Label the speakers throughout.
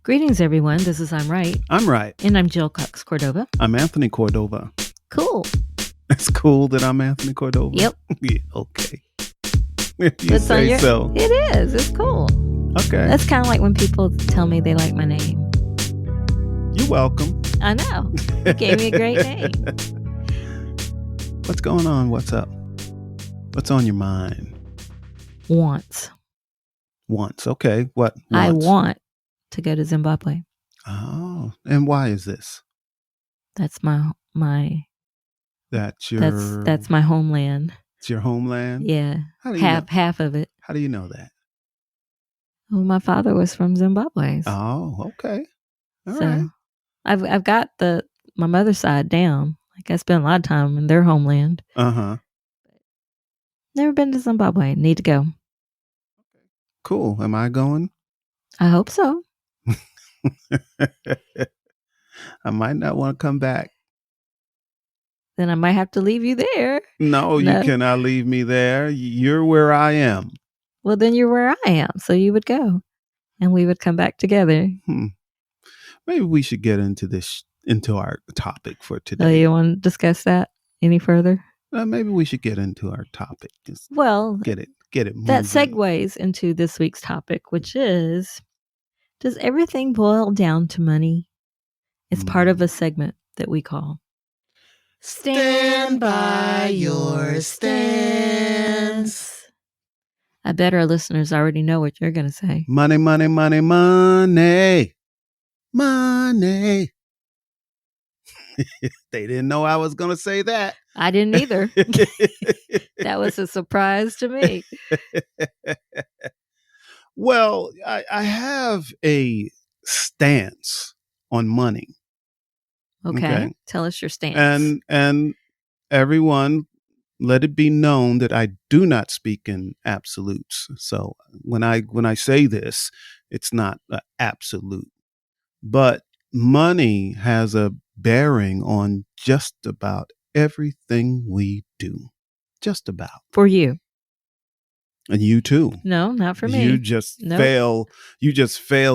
Speaker 1: Greetings, everyone. This is I'm Right.
Speaker 2: I'm right.
Speaker 1: And I'm Jill Cox Cordova.
Speaker 2: I'm Anthony Cordova.
Speaker 1: Cool.
Speaker 2: It's cool that I'm Anthony Cordova?
Speaker 1: Yep.
Speaker 2: Yeah, okay. If you say so.
Speaker 1: It is. It's cool.
Speaker 2: Okay.
Speaker 1: That's kind of like when people tell me they like my name.
Speaker 2: You're welcome.
Speaker 1: I know. You gave me a great name.
Speaker 2: What's going on? What's up? What's on your mind?
Speaker 1: Wants.
Speaker 2: Okay. What? Wants?
Speaker 1: I want to go to Zimbabwe.
Speaker 2: Oh, and why is this?
Speaker 1: That's my
Speaker 2: That's your
Speaker 1: that's my homeland.
Speaker 2: It's your homeland?
Speaker 1: Yeah.
Speaker 2: How do you know?
Speaker 1: Half of it.
Speaker 2: How do you know that?
Speaker 1: Well, my father was from Zimbabwe.
Speaker 2: Oh, okay. All
Speaker 1: so
Speaker 2: right.
Speaker 1: I've got my mother's side down. Like I spent a lot of time in their homeland.
Speaker 2: Uh-huh.
Speaker 1: Never been to Zimbabwe. Need to go.
Speaker 2: Cool. Am I going?
Speaker 1: I hope so.
Speaker 2: I might not want to come back.
Speaker 1: Then I might have to leave you there.
Speaker 2: No, you cannot leave me there. You're where I am.
Speaker 1: Well, then you're where I am. So you would go. And we would come back together.
Speaker 2: Maybe we should get into our topic for today.
Speaker 1: Oh, you want to discuss that any further?
Speaker 2: Maybe we should get into our topic. Just get it moving.
Speaker 1: That segues into this week's topic, which is, does everything boil down to money? It's part of a segment that we call Stand by Your Stance. I bet our listeners already know what you're going to say.
Speaker 2: Money, money, money, money. Money. They didn't know I was going to say that.
Speaker 1: I didn't either. That was a surprise to me.
Speaker 2: Well, I have a stance on money.
Speaker 1: Okay. Tell us your stance.
Speaker 2: And everyone, let it be known that I do not speak in absolutes. So when I say this, it's not absolute. But money has a bearing on just about everything we do. Just about.
Speaker 1: For you.
Speaker 2: And you too.
Speaker 1: No, not for me.
Speaker 2: You just fail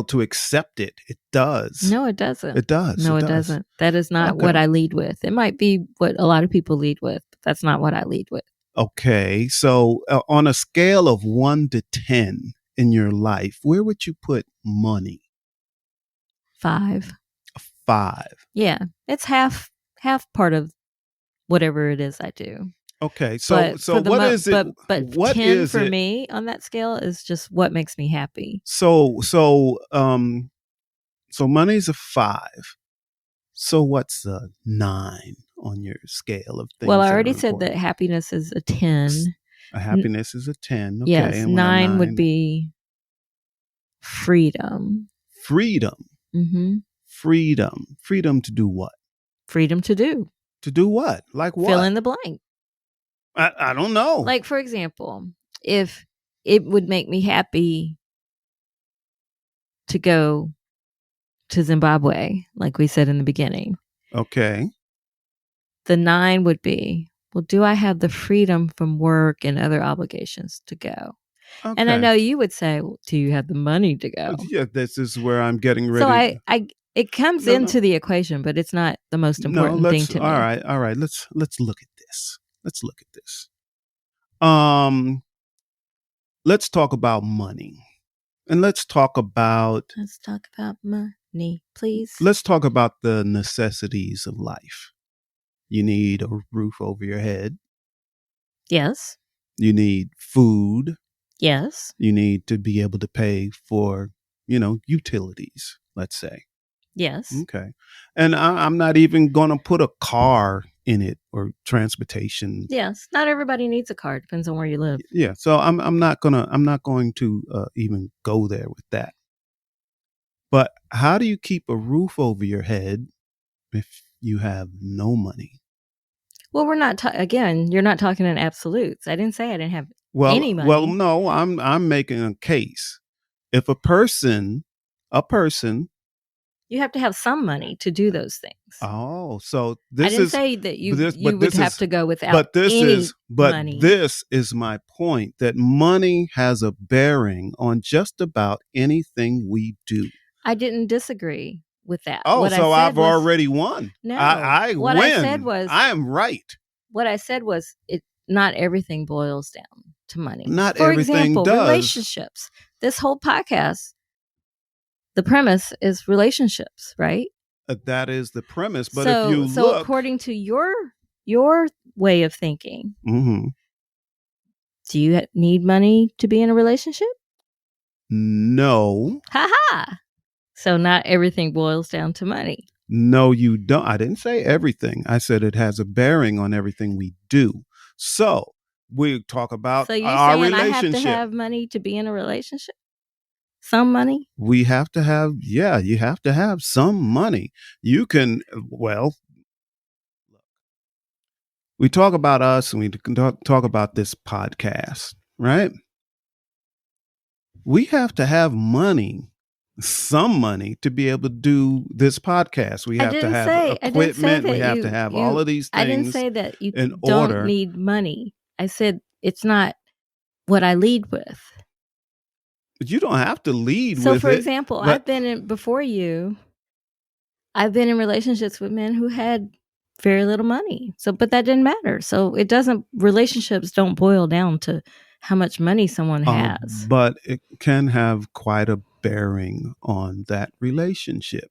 Speaker 2: to accept it. It does.
Speaker 1: No, it doesn't.
Speaker 2: It does.
Speaker 1: No, it doesn't. That is not what I lead with. It might be what a lot of people lead with, but that's not what I lead with.
Speaker 2: Okay. So on a scale of 1 to 10 in your life, where would you put money?
Speaker 1: 5.
Speaker 2: 5.
Speaker 1: Yeah. It's half part of whatever it is I do.
Speaker 2: Okay, so what is it?
Speaker 1: But
Speaker 2: what
Speaker 1: 10
Speaker 2: is
Speaker 1: for
Speaker 2: it?
Speaker 1: me on that scale is just what makes me happy.
Speaker 2: So money's a 5. So what's a 9 on your scale of things?
Speaker 1: Well, I already said that happiness is a 10.
Speaker 2: Happiness is a 10. Okay,
Speaker 1: yes,
Speaker 2: and
Speaker 1: 9 would be freedom.
Speaker 2: Freedom.
Speaker 1: Mm-hmm.
Speaker 2: Freedom to do what?
Speaker 1: Freedom to do.
Speaker 2: To do what? Like what?
Speaker 1: Fill in the blank.
Speaker 2: I don't know.
Speaker 1: Like, for example, if it would make me happy to go to Zimbabwe, like we said in the beginning.
Speaker 2: Okay.
Speaker 1: The 9 would be, well, do I have the freedom from work and other obligations to go? Okay. And I know you would say, well, do you have the money to go?
Speaker 2: Yeah, this is where I'm getting ready.
Speaker 1: So it comes into the equation, but it's not the most important thing to me.
Speaker 2: All right. Let's look at this. Let's talk about money. And let's talk about
Speaker 1: money, please.
Speaker 2: Let's talk about the necessities of life. You need a roof over your head.
Speaker 1: Yes.
Speaker 2: You need food.
Speaker 1: Yes.
Speaker 2: You need to be able to pay for, utilities, let's say.
Speaker 1: Yes.
Speaker 2: Okay. And I'm not even going to put a car in it or transportation.
Speaker 1: Yes. Not everybody needs a car. Depends on where you live.
Speaker 2: Yeah. So I'm not going to even go there with that. But how do you keep a roof over your head if you have no money?
Speaker 1: Well, we're not again, you're not talking in absolutes. I didn't say I didn't have any money.
Speaker 2: Well, no, I'm making a case. If a person
Speaker 1: you have to have some money to do those things.
Speaker 2: Oh, so this is...
Speaker 1: I didn't say that you would have to go without any money.
Speaker 2: This is my point, that money has a bearing on just about anything we do.
Speaker 1: I didn't disagree with that.
Speaker 2: Oh,
Speaker 1: What I
Speaker 2: so
Speaker 1: said
Speaker 2: I've
Speaker 1: was,
Speaker 2: already won.
Speaker 1: no.
Speaker 2: I
Speaker 1: What
Speaker 2: win.
Speaker 1: I said was,
Speaker 2: I am right.
Speaker 1: what I said was, not everything boils down to money.
Speaker 2: Not
Speaker 1: For
Speaker 2: everything
Speaker 1: example,
Speaker 2: does.
Speaker 1: relationships. This whole podcast, the premise is relationships, right?
Speaker 2: That is the premise. But
Speaker 1: so,
Speaker 2: if you
Speaker 1: so
Speaker 2: look,
Speaker 1: according to your way of thinking,
Speaker 2: mm-hmm.
Speaker 1: do you need money to be in a relationship?
Speaker 2: No.
Speaker 1: Ha ha. So not everything boils down to money.
Speaker 2: No, you don't. I didn't say everything. I said it has a bearing on everything we do. So we talk about
Speaker 1: So you
Speaker 2: our
Speaker 1: saying I have
Speaker 2: relationship.
Speaker 1: to have money to be in a relationship? Some money?
Speaker 2: We have to have, yeah, you have to have some money. You can, well, we talk about us and we can talk about this podcast, right? We have to have money, some money, to be able to do this podcast. We have to have equipment. We have to have all of these things.
Speaker 1: I didn't say that you
Speaker 2: in
Speaker 1: don't
Speaker 2: order.
Speaker 1: need money. I said it's not what I lead with.
Speaker 2: But you don't have to lead with it.
Speaker 1: So, for example, I've been in relationships with men who had very little money. So, but that didn't matter. So relationships don't boil down to how much money someone has.
Speaker 2: But it can have quite a bearing on that relationship.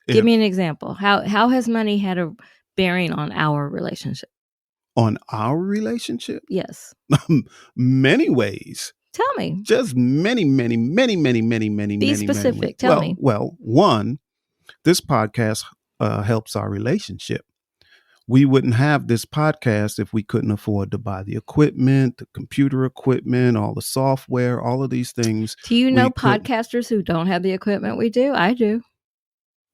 Speaker 2: Give
Speaker 1: me an example. How has money had a bearing on our relationship?
Speaker 2: On our relationship?
Speaker 1: Yes.
Speaker 2: Many ways.
Speaker 1: Tell me.
Speaker 2: Just many.
Speaker 1: Be specific. Tell me.
Speaker 2: Well, one, this podcast helps our relationship. We wouldn't have this podcast if we couldn't afford to buy the equipment, the computer equipment, all the software, all of these things.
Speaker 1: Do you know podcasters who don't have the equipment we do? I do.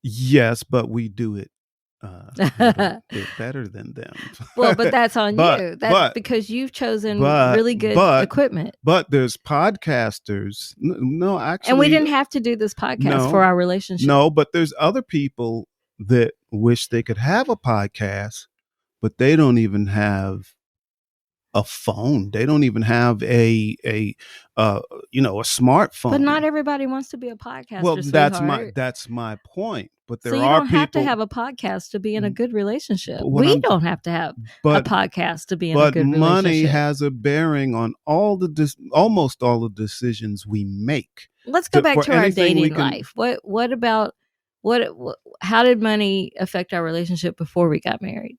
Speaker 2: Yes, but we do it better than them.
Speaker 1: Well, but that's on you. That's because you've chosen really good equipment.
Speaker 2: But there's podcasters. No, actually.
Speaker 1: And we didn't have to do this podcast for our relationship.
Speaker 2: No, but there's other people that wish they could have a podcast, but they don't even have a phone. They don't even have a smartphone.
Speaker 1: But not everybody wants to be a podcaster.
Speaker 2: Well,
Speaker 1: sweetheart.
Speaker 2: that's my point. But there
Speaker 1: so you
Speaker 2: are
Speaker 1: don't
Speaker 2: people,
Speaker 1: have to have a podcast to be in a good relationship. We don't have to have a podcast to be in a good relationship.
Speaker 2: But money has a bearing on almost all the decisions we make.
Speaker 1: Let's go back to our dating life. What about how did money affect our relationship before we got married?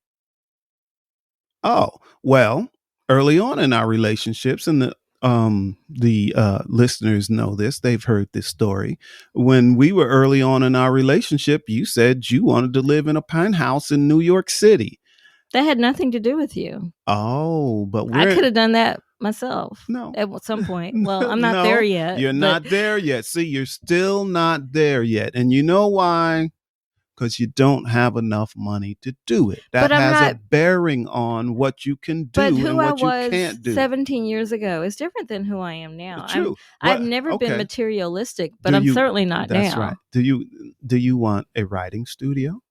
Speaker 2: Oh, well, early on in our relationships, and the listeners know this, they've heard this story. When we were early on in our relationship, you said you wanted to live in a penthouse in New York City.
Speaker 1: That had nothing to do with you.
Speaker 2: Oh, but
Speaker 1: I could have done that myself.
Speaker 2: No.
Speaker 1: At some point. Well, I'm not there yet.
Speaker 2: You're not there yet. See, you're still not there yet. And you know why? Because you don't have enough money to do it. That has a bearing on what you can do and what you can't do.
Speaker 1: 17 years ago is different than who I am now.
Speaker 2: True.
Speaker 1: I've never been materialistic, but I'm certainly not now.
Speaker 2: That's right. Do you want a writing studio?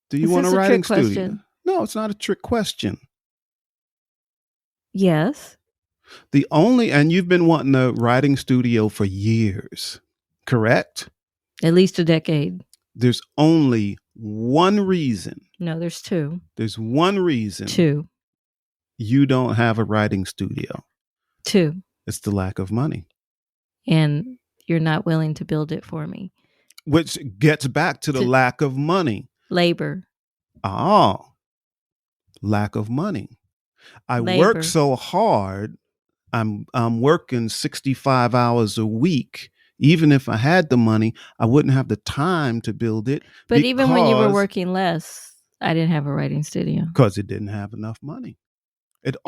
Speaker 2: Do you want a writing studio? Question? No, it's not a trick question.
Speaker 1: Yes.
Speaker 2: And you've been wanting a writing studio for years, correct?
Speaker 1: At least a decade.
Speaker 2: There's only one reason.
Speaker 1: No, there's two.
Speaker 2: There's one reason.
Speaker 1: Two.
Speaker 2: You don't have a writing studio.
Speaker 1: Two.
Speaker 2: It's the lack of money.
Speaker 1: And you're not willing to build it for me.
Speaker 2: Which gets back to the lack of money.
Speaker 1: Labor.
Speaker 2: Oh. Lack of money. I work so hard. I'm working 65 hours a week. Even if I had the money, I wouldn't have the time to build it.
Speaker 1: But even when you were working less, I didn't have a writing studio.
Speaker 2: Because it didn't have enough money.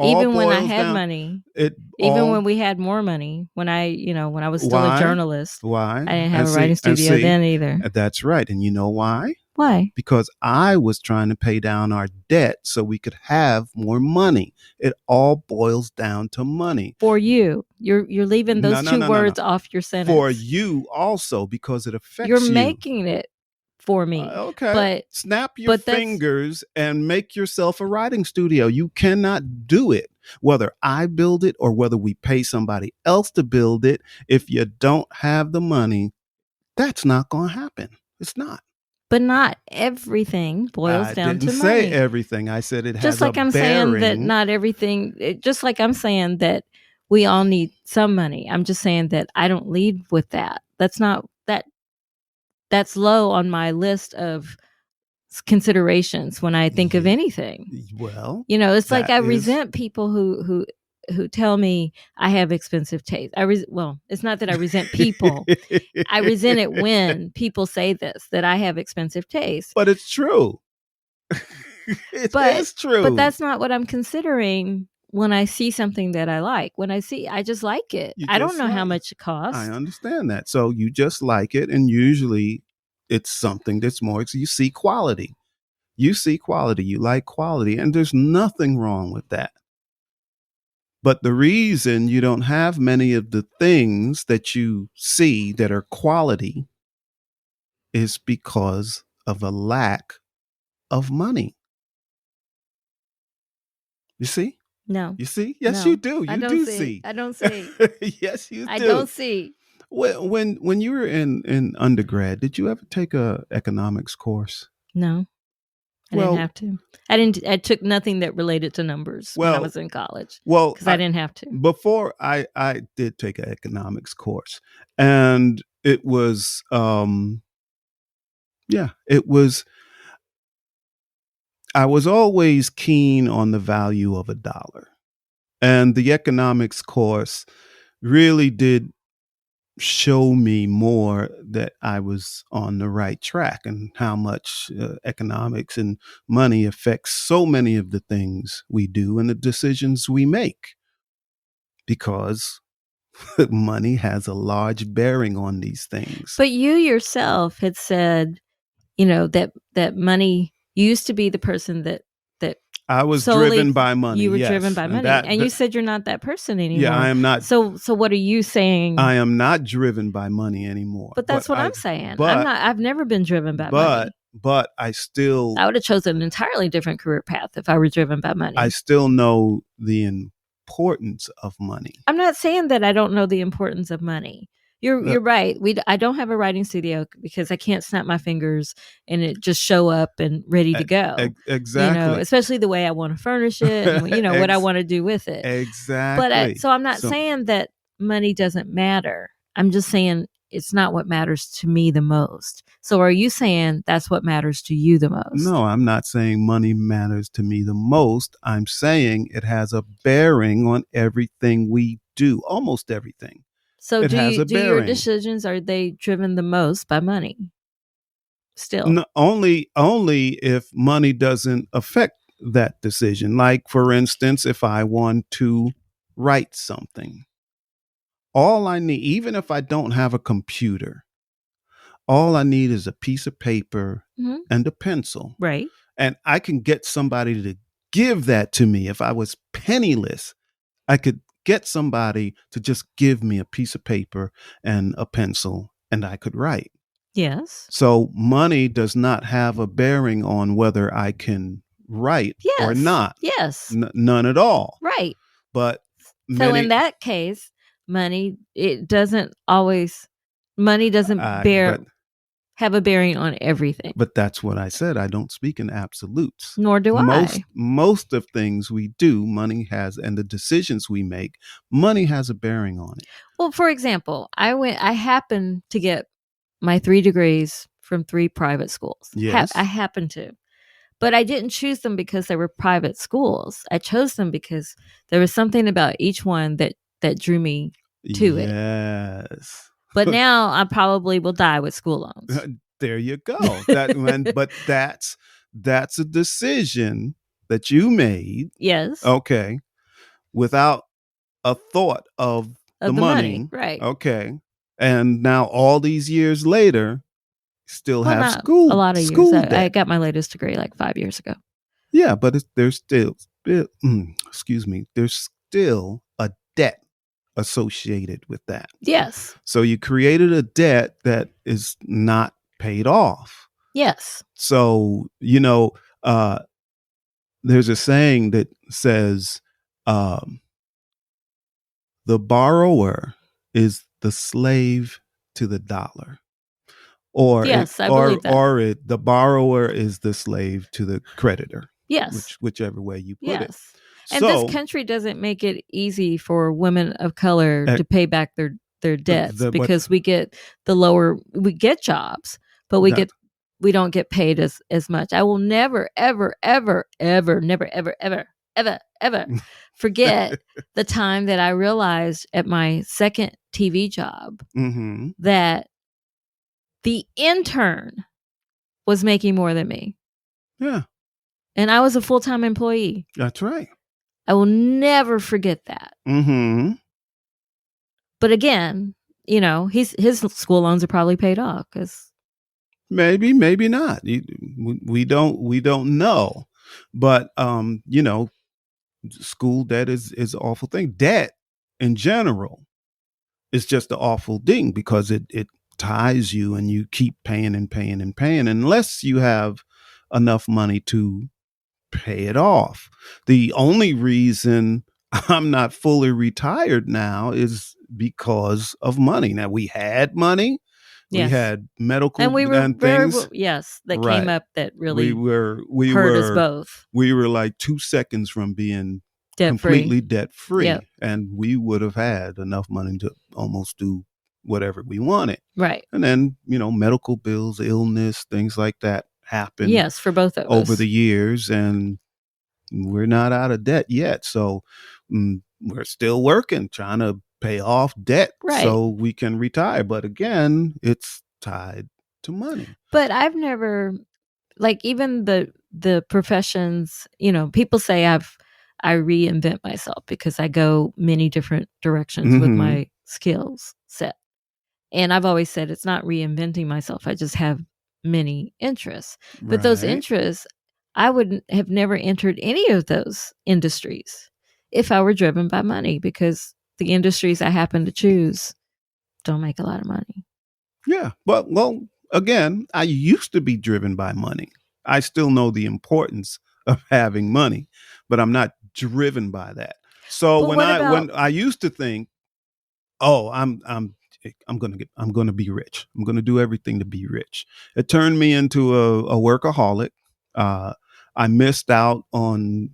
Speaker 1: Even when I had money. Even when we had more money. When I was still a journalist.
Speaker 2: Why?
Speaker 1: I didn't have a writing studio then either.
Speaker 2: That's right. And you know why?
Speaker 1: Why?
Speaker 2: Because I was trying to pay down our debt so we could have more money. It all boils down to money.
Speaker 1: For you. You're leaving those two words off your sentence.
Speaker 2: For you also, because it affects you.
Speaker 1: You're making it for me.
Speaker 2: Okay.
Speaker 1: But
Speaker 2: snap your fingers and make yourself a writing studio. You cannot do it Whether I build it or whether we pay somebody else to build it, if you don't have the money, that's not going to happen. It's not.
Speaker 1: But not everything boils
Speaker 2: I
Speaker 1: down
Speaker 2: didn't
Speaker 1: to
Speaker 2: say
Speaker 1: money.
Speaker 2: everything. I said it
Speaker 1: Just
Speaker 2: has a
Speaker 1: like I'm saying that
Speaker 2: bearing.
Speaker 1: not everything, just like I'm saying that we all need some money. I'm just saying that I don't lead with that. That's not that. That's low on my list of considerations when I think of
Speaker 2: Yeah.
Speaker 1: anything.
Speaker 2: Well,
Speaker 1: You know, it's like
Speaker 2: that
Speaker 1: I
Speaker 2: is
Speaker 1: resent people who tell me I have expensive taste. Well, it's not that I resent people. I resent it when people say this, that I have expensive taste.
Speaker 2: But it's true. It
Speaker 1: But
Speaker 2: is true.
Speaker 1: that's not what I'm considering when I see something that I like. I just like it.
Speaker 2: You
Speaker 1: I don't
Speaker 2: just
Speaker 1: know how
Speaker 2: like it.
Speaker 1: much it
Speaker 2: I
Speaker 1: costs.
Speaker 2: understand that. So you just like it, and usually it's something that's more. You see quality. You see quality. You like quality, and there's nothing wrong with that. But the reason you don't have many of the things that you see that are quality is because of a lack of money. You see?
Speaker 1: No.
Speaker 2: You see? Yes, you
Speaker 1: No.
Speaker 2: do.
Speaker 1: I
Speaker 2: You
Speaker 1: don't
Speaker 2: do
Speaker 1: see.
Speaker 2: see.
Speaker 1: I don't see.
Speaker 2: Yes, you
Speaker 1: I
Speaker 2: do.
Speaker 1: don't see.
Speaker 2: When you were in undergrad, did you ever take a economics course?
Speaker 1: No. I didn't
Speaker 2: Well,
Speaker 1: have to. I took nothing that related to numbers when I
Speaker 2: well,
Speaker 1: was in college
Speaker 2: well.
Speaker 1: because I didn't have to.
Speaker 2: Before I did take an economics course, and it was yeah, it was. I was always keen on the value of a dollar, and the economics course really did show me more that I was on the right track and how much economics and money affects so many of the things we do and the decisions we make, because money has a large bearing on these things.
Speaker 1: But you yourself had said, that money, you used to be the person that
Speaker 2: I was
Speaker 1: solely
Speaker 2: driven by money,
Speaker 1: you were driven
Speaker 2: yes,
Speaker 1: by
Speaker 2: and
Speaker 1: money, and you said you're not that person
Speaker 2: yeah, I
Speaker 1: anymore.
Speaker 2: am not.
Speaker 1: So what are you saying?
Speaker 2: I am not driven by money anymore.
Speaker 1: But that's what I'm saying.
Speaker 2: But
Speaker 1: I've never been driven by
Speaker 2: but
Speaker 1: money.
Speaker 2: but I still
Speaker 1: I would have chosen an entirely different career path if I were driven by money.
Speaker 2: I still know the importance of money.
Speaker 1: I'm not saying that I don't know the importance of money. You're right. I don't have a writing studio because I can't snap my fingers and it just show up and ready to go.
Speaker 2: Exactly.
Speaker 1: Especially the way I want to furnish it and what I want to do with it.
Speaker 2: Exactly.
Speaker 1: But so I'm not saying that money doesn't matter. I'm just saying it's not what matters to me the most. So are you saying that's what matters to you the most?
Speaker 2: No, I'm not saying money matters to me the most. I'm saying it has a bearing on everything we do, almost everything.
Speaker 1: So
Speaker 2: do
Speaker 1: your decisions, are they driven the most by money? Still.
Speaker 2: No, only if money doesn't affect that decision. Like, for instance, if I want to write something, all I need, even if I don't have a computer, all I need is a piece of paper and a pencil.
Speaker 1: Right.
Speaker 2: And I can get somebody to give that to me. If I was penniless, I could get somebody to just give me a piece of paper and a pencil, and I could write.
Speaker 1: Yes.
Speaker 2: So money does not have a bearing on whether I can write or not.
Speaker 1: Yes.
Speaker 2: None at all.
Speaker 1: Right.
Speaker 2: But
Speaker 1: so in that case, money doesn't have a bearing on everything.
Speaker 2: But that's what I said. I don't speak in absolutes.
Speaker 1: Nor do I.
Speaker 2: Most of things we do, money has, and the decisions we make, money has a bearing on it.
Speaker 1: Well, for example, I happened to get my 3 degrees from 3 private schools.
Speaker 2: Yes.
Speaker 1: I happened to. But I didn't choose them because they were private schools. I chose them because there was something about each one that drew me to it.
Speaker 2: Yes.
Speaker 1: But now I probably will die with school loans.
Speaker 2: There you go. But that's a decision that you made.
Speaker 1: Yes.
Speaker 2: Okay. Without a thought of the money.
Speaker 1: Right.
Speaker 2: Okay. And now all these years later, still have school.
Speaker 1: A lot of
Speaker 2: school
Speaker 1: years.
Speaker 2: debt.
Speaker 1: I got my latest degree like 5 years ago.
Speaker 2: Yeah, but there's still there's still a debt associated with that.
Speaker 1: Yes.
Speaker 2: So you created a debt that is not paid off.
Speaker 1: Yes.
Speaker 2: So, there's a saying that says um, the borrower is the slave to the dollar,
Speaker 1: Yes, I believe that.
Speaker 2: the borrower is the slave to the creditor.
Speaker 1: Yes.
Speaker 2: Whichever way you put it.
Speaker 1: Yes. And this
Speaker 2: So
Speaker 1: country doesn't make it easy for women of color
Speaker 2: uh,
Speaker 1: to pay back their debts
Speaker 2: but
Speaker 1: because we get jobs, but
Speaker 2: that
Speaker 1: we don't get paid as much. I will never ever ever ever never ever ever ever ever forget the time that I realized at my second TV job
Speaker 2: mm-hmm.
Speaker 1: that the intern was making more than me.
Speaker 2: Yeah,
Speaker 1: And I was a full-time employee.
Speaker 2: that's right.
Speaker 1: I will never forget that.
Speaker 2: Mm-hmm.
Speaker 1: But again, his school loans are probably paid off because
Speaker 2: Maybe not. We don't know, but school debt is an awful thing. Debt in general is just an awful thing because it ties you and you keep paying and paying and paying unless you have enough money to pay it off. The only reason I'm not fully retired now is because of money. Now we had money, we
Speaker 1: yes,
Speaker 2: had medical
Speaker 1: and we were
Speaker 2: and things.
Speaker 1: yes, that came
Speaker 2: Right.
Speaker 1: up that
Speaker 2: We
Speaker 1: really
Speaker 2: were we
Speaker 1: hurt us
Speaker 2: were
Speaker 1: both.
Speaker 2: we were like 2 seconds from being
Speaker 1: Debt free.
Speaker 2: completely debt
Speaker 1: Yep.
Speaker 2: free, and we would have had enough money to almost do whatever we wanted.
Speaker 1: Right.
Speaker 2: And then, medical bills, illness, things like that happen
Speaker 1: Yes, for both of
Speaker 2: over
Speaker 1: us.
Speaker 2: the years, and we're not out of debt yet. So we're still working, trying to pay off debt
Speaker 1: Right.
Speaker 2: so we can retire. But again, it's tied to money.
Speaker 1: But I've never, like, even the professions, people say I reinvent myself because I go many different directions with
Speaker 2: Mm-hmm.
Speaker 1: my skills set. And I've always said it's not reinventing myself. I just have many interests. But those
Speaker 2: Right.
Speaker 1: interests, I would have never entered any of those industries if I were driven by money because the industries I happen to choose don't make a lot of money.
Speaker 2: Yeah. But, well, again, I used to be driven by money. I still know the importance of having money, but I'm not driven by that. So
Speaker 1: But what about,
Speaker 2: when I used to think, oh, I'm gonna be rich. I'm gonna do everything to be rich. It turned me into a workaholic. Uh, I missed out on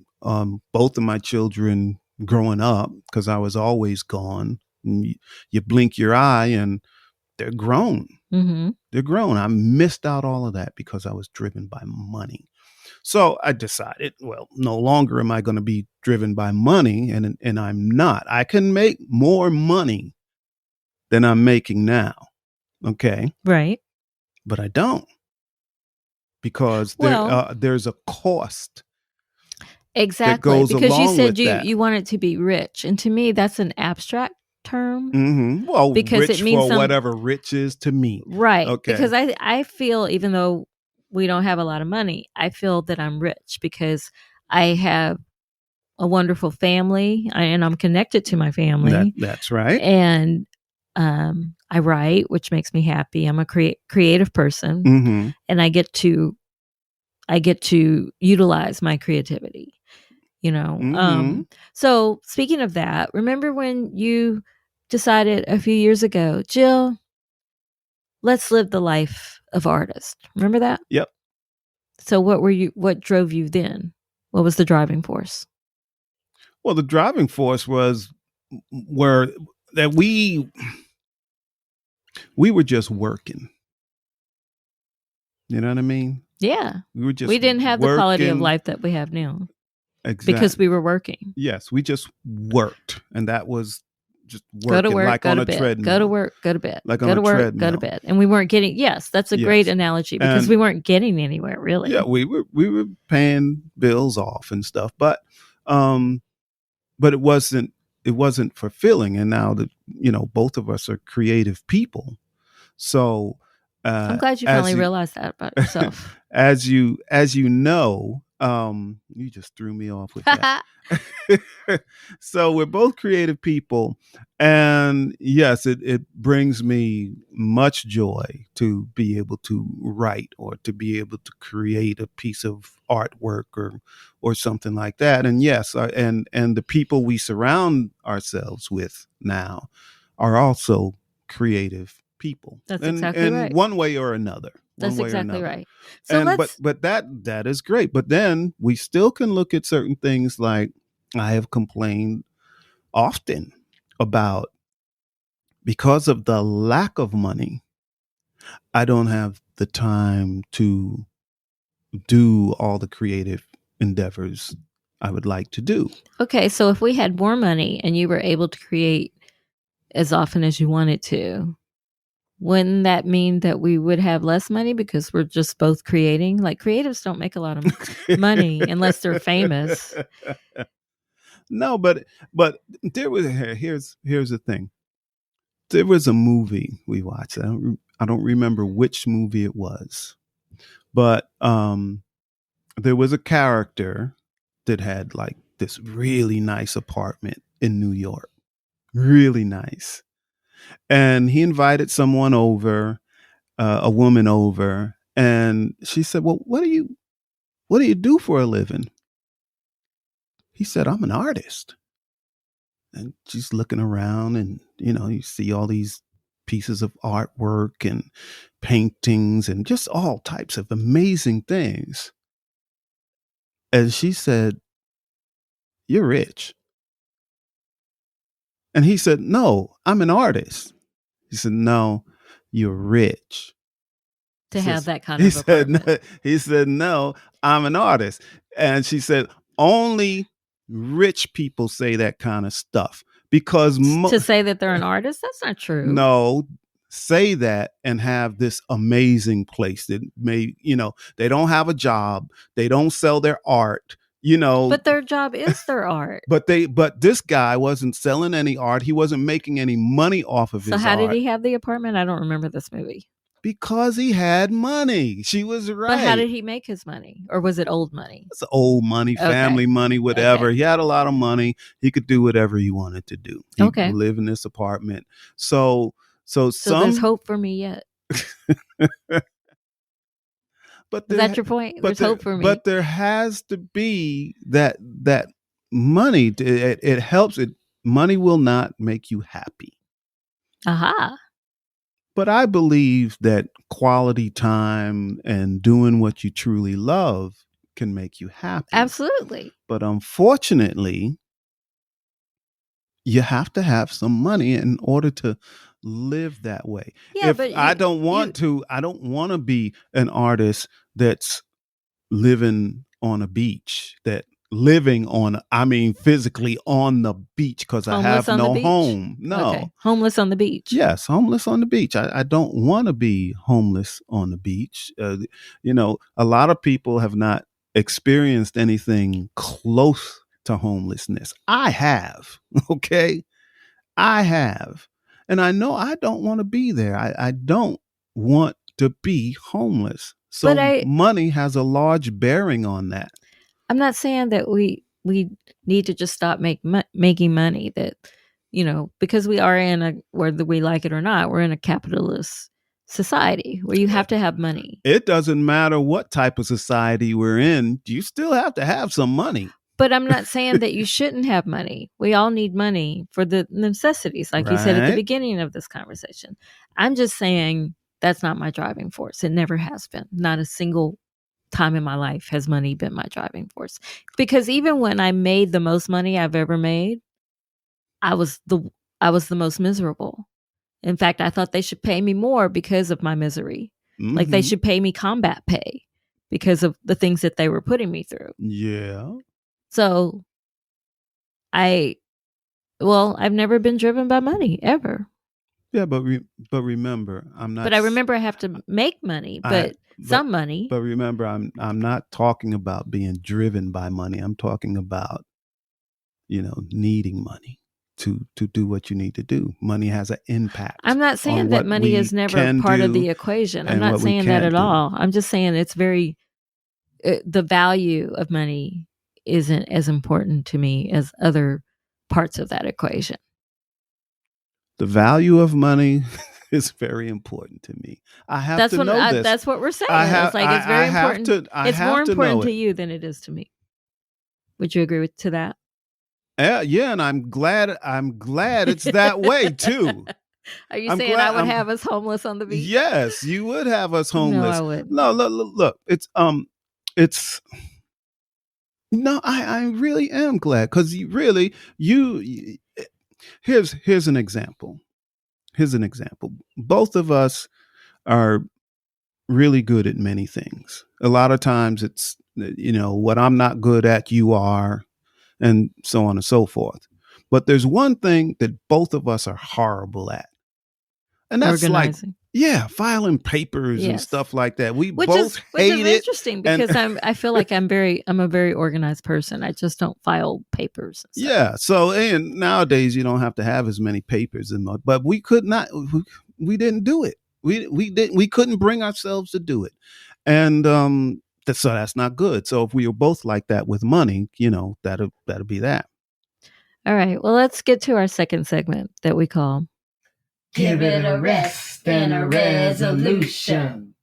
Speaker 2: both of my children growing up because I was always gone. And you blink your eye and they're grown.
Speaker 1: mm-hmm.
Speaker 2: They're grown. I missed out all of that because I was driven by money. So I decided, well, no longer am I going to be driven by money, and I'm not. I can make more money than I'm making now. Okay.
Speaker 1: Right.
Speaker 2: But I don't because
Speaker 1: Well,
Speaker 2: there's a cost that
Speaker 1: exactly.
Speaker 2: goes
Speaker 1: Because you
Speaker 2: along
Speaker 1: said
Speaker 2: with
Speaker 1: you
Speaker 2: that.
Speaker 1: you want it to be rich. And to me, that's an abstract term
Speaker 2: Mm-hmm. Well,
Speaker 1: because it
Speaker 2: rich
Speaker 1: means
Speaker 2: for whatever rich is to me.
Speaker 1: right.
Speaker 2: Okay.
Speaker 1: Because I feel even though we don't have a lot of money, I feel that I'm rich because I have a wonderful family and I'm connected to my family.
Speaker 2: That's right.
Speaker 1: And I write, which makes me happy. I'm a creative person,
Speaker 2: Mm-hmm.
Speaker 1: and I get to utilize my creativity.
Speaker 2: Mm-hmm.
Speaker 1: So speaking of that, remember when you decided a few years ago, Jill, let's live the life of artist. Remember that?
Speaker 2: Yep.
Speaker 1: So what drove you then? What was the driving force?
Speaker 2: Well, the driving force was where that we were just working. You know what I mean?
Speaker 1: Yeah.
Speaker 2: We were just
Speaker 1: We didn't have the quality of
Speaker 2: working.
Speaker 1: life that we have now
Speaker 2: Exactly.
Speaker 1: because we were working.
Speaker 2: Yes, we just worked, and that was just
Speaker 1: Go to
Speaker 2: working
Speaker 1: work,
Speaker 2: like
Speaker 1: go
Speaker 2: on
Speaker 1: to
Speaker 2: a
Speaker 1: bed.
Speaker 2: treadmill.
Speaker 1: Go to work, go to bed.
Speaker 2: Like
Speaker 1: Go
Speaker 2: on
Speaker 1: to
Speaker 2: a
Speaker 1: work,
Speaker 2: treadmill.
Speaker 1: go to bed. And we weren't getting, yes, that's a great
Speaker 2: Yes.
Speaker 1: analogy because
Speaker 2: And
Speaker 1: we weren't getting anywhere really.
Speaker 2: yeah, we were paying bills off and stuff, um but it wasn't fulfilling. And now that both of us are creative people, so
Speaker 1: I'm glad you
Speaker 2: as
Speaker 1: finally
Speaker 2: you
Speaker 1: realized that about yourself.
Speaker 2: as you know, You just threw me off with that. So we're both creative people, and yes, it brings me much joy to be able to write or to be able to create a piece of artwork or something like that. And yes, and the people we surround ourselves with now are also creative people,
Speaker 1: That's
Speaker 2: and
Speaker 1: exactly
Speaker 2: in
Speaker 1: right.
Speaker 2: one way or another.
Speaker 1: That's exactly right. So
Speaker 2: And
Speaker 1: let's
Speaker 2: but that is great. But then we still can look at certain things, like I have complained often about, because of the lack of money, I don't have the time to do all the creative endeavors I would like to do.
Speaker 1: okay, so if we had more money and you were able to create as often as you wanted to, wouldn't that mean that we would have less money because we're just both creating? Like creatives don't make a lot of money unless they're famous.
Speaker 2: No, but there was here's the thing. There was a movie we watched. I don't remember which movie it was, but there was a character that had like this really nice apartment in New York, really nice, and he invited someone over, a woman over, and she said, "Well, what do you do for a living?" He said, "I'm an artist." And she's looking around, and you see all these pieces of artwork and paintings and just all types of amazing things. And she said, "You're rich." And he said, "No, I'm an artist." He said, "No, you're rich."
Speaker 1: To have that kind
Speaker 2: He
Speaker 1: of
Speaker 2: said,
Speaker 1: apartment.
Speaker 2: "No," he said, "No, I'm an artist." And she said, "Only rich people say that kind of stuff, because
Speaker 1: To say that they're an artist, that's not true.
Speaker 2: no, say that and have this amazing place that they don't have a job, they don't sell their art,
Speaker 1: But their job is their art.
Speaker 2: but this guy wasn't selling any art, he wasn't making any money off of
Speaker 1: So
Speaker 2: his
Speaker 1: how did
Speaker 2: art,
Speaker 1: he have the apartment? I don't remember this movie.
Speaker 2: because he had money. She was
Speaker 1: But how
Speaker 2: right.
Speaker 1: did he make his money? Or was it old money?
Speaker 2: It's old money, family
Speaker 1: Okay.
Speaker 2: money, whatever.
Speaker 1: Okay.
Speaker 2: He had a lot of money. He could do whatever he wanted to do. He could
Speaker 1: Okay.
Speaker 2: live in this apartment. So
Speaker 1: So there's
Speaker 2: some,
Speaker 1: hope for me yet.
Speaker 2: but
Speaker 1: Is that your point? There's hope for me.
Speaker 2: but there has to be that money. It helps. Money will not make you happy.
Speaker 1: Aha.
Speaker 2: But I believe that quality time and doing what you truly love can make you happy.
Speaker 1: Absolutely.
Speaker 2: But unfortunately, you have to have some money in order to live that way.
Speaker 1: Yeah,
Speaker 2: If
Speaker 1: but
Speaker 2: I don't want to be an artist that's living on a beach, that living on, I mean, physically on the beach, because I
Speaker 1: homeless
Speaker 2: have
Speaker 1: on the
Speaker 2: no
Speaker 1: beach.
Speaker 2: home. No.
Speaker 1: Okay. Homeless on the beach.
Speaker 2: Yes, homeless on the beach. I don't want to be homeless on the beach. A lot of people have not experienced anything close to homelessness. I have. Okay. I have. And I know I don't want to be there. I don't want to be homeless.
Speaker 1: But
Speaker 2: So money has a large bearing on that.
Speaker 1: I'm not saying that we need to just stop making money, that because we are in a, whether we like it or not, we're in a capitalist society where you have to have money.
Speaker 2: It doesn't matter what type of society we're in, you still have to have some money.
Speaker 1: But I'm not saying that you shouldn't have money. We all need money for the necessities, like you said at the
Speaker 2: Right.
Speaker 1: beginning of this conversation. I'm just saying that's not my driving force. It never has been. Not a single time in my life has money been my driving force. Because even when I made the most money I've ever made, I was the most miserable. In fact, I thought they should pay me more because of my misery. Like they
Speaker 2: Mhm.
Speaker 1: should pay me combat pay because of the things that they were putting me through.
Speaker 2: Yeah.
Speaker 1: So I've never been driven by money ever.
Speaker 2: Yeah, but remember, I'm not.
Speaker 1: But I remember I have to make money, but some money.
Speaker 2: But remember, I'm not talking about being driven by money. I'm talking about needing money to do what you need to do. Money has an impact.
Speaker 1: I'm not saying that money is never part of the equation. I'm not saying that at all. I'm just saying it's very the value of money isn't as important to me as other parts of that equation.
Speaker 2: The value of money is very important to me. I have
Speaker 1: That's
Speaker 2: to
Speaker 1: what
Speaker 2: know this.
Speaker 1: that's what we're saying.
Speaker 2: I have,
Speaker 1: It's like it's very
Speaker 2: I have
Speaker 1: important.
Speaker 2: to. I
Speaker 1: it's
Speaker 2: have
Speaker 1: more
Speaker 2: to
Speaker 1: important
Speaker 2: know
Speaker 1: to
Speaker 2: it.
Speaker 1: you than it is to me. Would you agree to that?
Speaker 2: Yeah, and I'm glad it's that way too.
Speaker 1: Are you saying I would have us homeless on the beach?
Speaker 2: Yes, you would have us homeless.
Speaker 1: No, I wouldn't.
Speaker 2: No, look, it's no, I really am glad because you here's an example. Here's an example. Both of us are really good at many things. A lot of times it's what I'm not good at, you are, and so on and so forth. But there's one thing that both of us are horrible at. And that's
Speaker 1: organizing.
Speaker 2: Filing papers and stuff like that. We
Speaker 1: which
Speaker 2: both hate
Speaker 1: is
Speaker 2: it.
Speaker 1: Interesting because I feel like I'm a very organized person. I just don't file papers.
Speaker 2: Yeah. So and nowadays you don't have to have as many papers but we could not. We didn't do it. We couldn't bring ourselves to do it, and so that's not good. So if we were both like that with money, that'll be that.
Speaker 1: All right. Well, let's get to our second segment that we call
Speaker 3: Give it a rest and a resolution.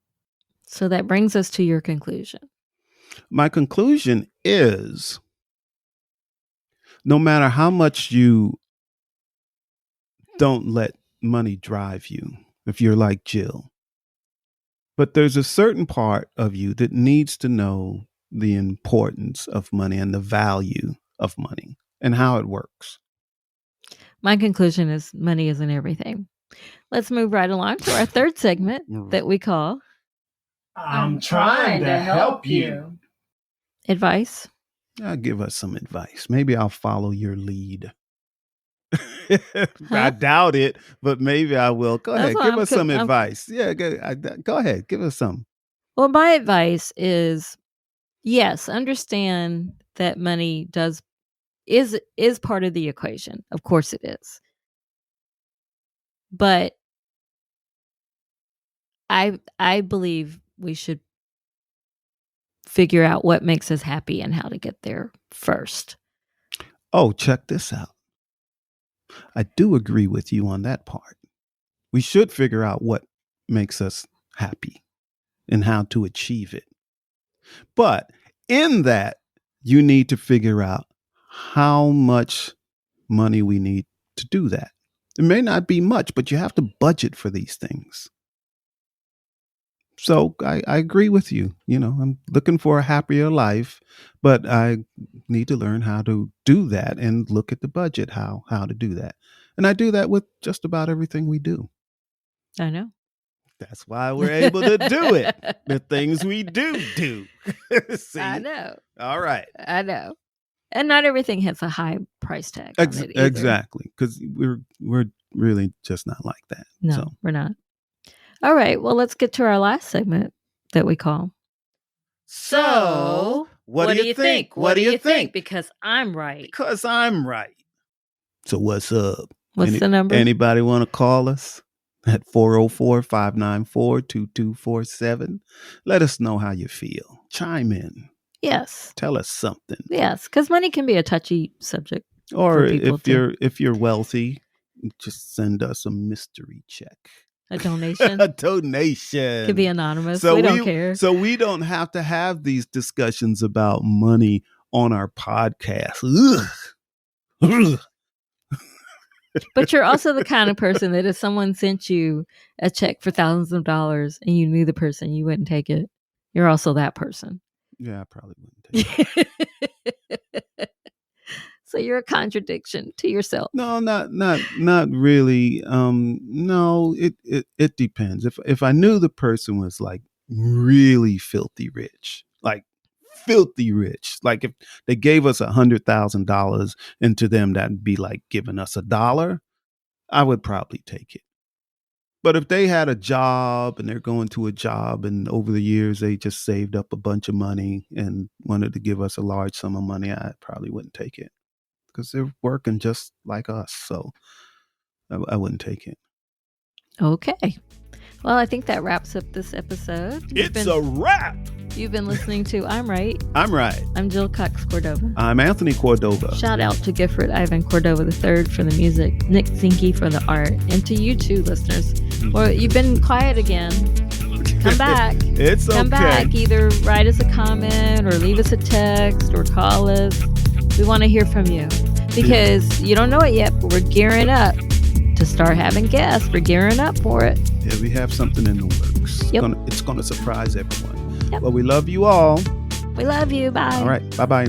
Speaker 1: So that brings us to your conclusion.
Speaker 2: My conclusion is no matter how much you don't let money drive you, if you're like Jill, but there's a certain part of you that needs to know the importance of money and the value of money and how it works.
Speaker 1: My conclusion is money isn't everything. Let's move right along to our third segment that we call
Speaker 3: I'm trying to help you.
Speaker 1: Advice.
Speaker 2: Give us some advice. Maybe I'll follow your lead. I doubt it, but maybe I will. Go ahead. Give us some advice. Yeah, go ahead. Give us some.
Speaker 1: Well, my advice is, yes, understand that money is part of the equation. Of course it is. But I believe we should figure out what makes us happy and how to get there first.
Speaker 2: Oh, check this out. I do agree with you on that part. We should figure out what makes us happy and how to achieve it. But in that, you need to figure out how much money we need to do that. It may not be much, but you have to budget for these things. So I agree with you. I'm looking for a happier life, but I need to learn how to do that and look at the budget, how to do that. And I do that with just about everything we do.
Speaker 1: I know.
Speaker 2: That's why we're able to do it. The things we do. See?
Speaker 1: I know.
Speaker 2: All right.
Speaker 1: I know. And not everything has a high price tag on it either.
Speaker 2: Exactly. Because we're really just not like that.
Speaker 1: No, we're not. All right. Well, let's get to our last segment that we call.
Speaker 3: So,
Speaker 1: what do you think? What do you think? Because I'm right.
Speaker 2: Because I'm right. So what's up?
Speaker 1: What's the number?
Speaker 2: Anybody want to call us at 404-594-2247? Let us know how you feel. Chime in.
Speaker 1: Yes.
Speaker 2: Tell us something.
Speaker 1: Yes, because money can be a touchy subject.
Speaker 2: Or if you're wealthy, just send us a mystery check.
Speaker 1: A donation.
Speaker 2: A donation.
Speaker 1: Could be anonymous. So we don't care.
Speaker 2: So we don't have to have these discussions about money on our podcast. Ugh.
Speaker 1: But you're also the kind of person that if someone sent you a check for thousands of dollars and you knew the person, you wouldn't take it. You're also that person.
Speaker 2: Yeah, I probably wouldn't take it.
Speaker 1: So you're a contradiction to yourself.
Speaker 2: No, not really. No, it depends. If I knew the person was like really filthy rich, like if they gave us $100,000 and to them that'd be like giving us $1, I would probably take it. But if they had a job and they're going to a job and over the years they just saved up a bunch of money and wanted to give us a large sum of money, I probably wouldn't take it. Because they're working just like us. So I wouldn't take it.
Speaker 1: Okay. Well, I think that wraps up this episode.
Speaker 2: It's a wrap.
Speaker 1: You've been listening to I'm Right.
Speaker 2: I'm Right.
Speaker 1: I'm Jill Cox Cordova.
Speaker 2: I'm Anthony Cordova.
Speaker 1: Shout out to Gifford Ivan Cordova III for the music, Nick Zinke for the art, and to you too, listeners. Well, you've been quiet again. Come back.
Speaker 2: It's okay.
Speaker 1: Come back. Either write us a comment or leave us a text or call us. We want to hear from you because you don't know it yet, but we're gearing up to start having guests. We're gearing up for it.
Speaker 2: Yeah, we have something in the works.
Speaker 1: Yep.
Speaker 2: It's going to surprise everyone.
Speaker 1: Yep.
Speaker 2: Well, we love you all.
Speaker 1: We love you. Bye.
Speaker 2: All right. Bye-bye.